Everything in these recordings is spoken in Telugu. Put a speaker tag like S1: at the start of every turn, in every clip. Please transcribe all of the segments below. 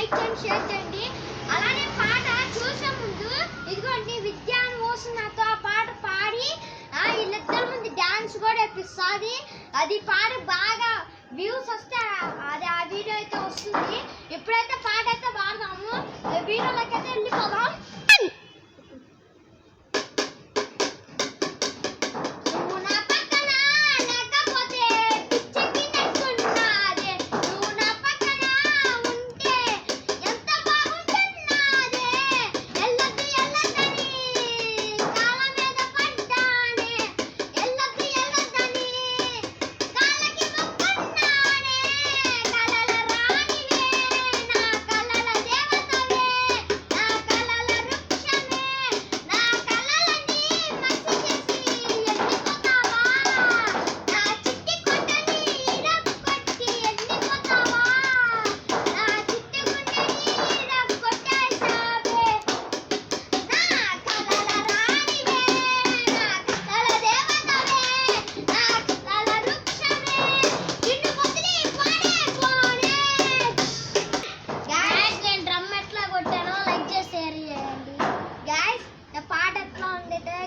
S1: లైక్ చేయండి, షేర్ చేయండి. అలానే పాట చూసే ముందు ఇదిగోండి విద్యాను మోసం నాతో ఆ పాట పాడి వీళ్ళిద్దరి ముందు డాన్స్ కూడా ఎప్పిస్తుంది. అది పాడి బాగా వ్యూస్ వస్తే అది ఆ వీడియో అయితే వస్తుంది. ఇప్పుడైతే పాట అయితే పాడదాము, వీడియోలోకి అయితే వెళ్ళిపోదాం.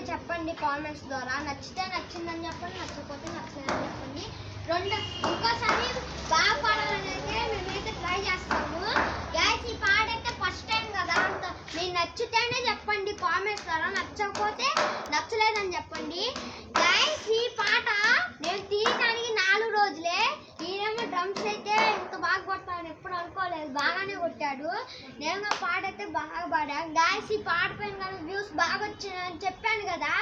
S1: చెప్పండి కామెంట్స్ ద్వారా. నచ్చితే నచ్చిందని చెప్పండి, నచ్చకపోతే నచ్చలేదని చెప్పండి. ఇంకోసారి బాగా పాడాలని అయితే మేమైతే ట్రై చేస్తాము. గ్యాస్ ఈ పాట అయితే ఫస్ట్ టైం కదా, అంత మీరు నచ్చితేనే చెప్పండి కామెంట్స్ ద్వారా, నచ్చకపోతే నచ్చలేదని చెప్పండి. గ్యాస్ ఈ పాట నేను తీయడానికి 4 రోజులే. ఈయనేమో డ్రమ్స్ అయితే ఇంత బాగా కొడతాను ఎప్పుడు అనుకోలేదు, బాగానే కొట్టాడు. నేను పాట అయితే బాగా పాడాను. గాయస్ ఈ పాట పైన కానీ వ్యూస్ బాగా వచ్చినాయని చెప్పాను కదా,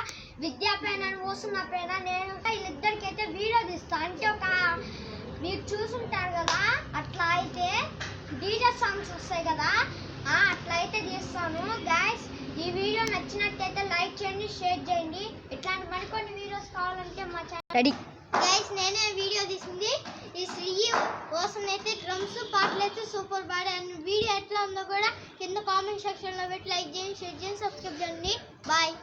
S1: విద్యా పైన మోసం పైన నేను వీళ్ళిద్దరికి అయితే వీడియో తీస్తాను. అంటే ఒక మీరు చూసుంటారు కదా, అట్లా అయితే డీజే సాంగ్స్ వస్తాయి కదా, అట్లా అయితే తీస్తాను. గాయస్ ఈ వీడియో నచ్చినట్టయితే లైక్ చేయండి, షేర్ చేయండి. ఇట్లాంటి మరికొన్ని వీడియోస్ కావాలంటే మా ఛానల్ రెడీ. గైస్ నేనే వీడియో తీసింది. ఈ శ్రీ కోసం అయితే డ్రమ్స్ పాటలు అయితే సూపర్ పాడాను. వీడియో ఎట్లా ఉందో కూడా కింద కామెంట్ సెక్షన్లో పెట్టి లైక్ చేయండి, షేర్ చేయండి, సబ్స్క్రైబ్ చేయండి. బాయ్.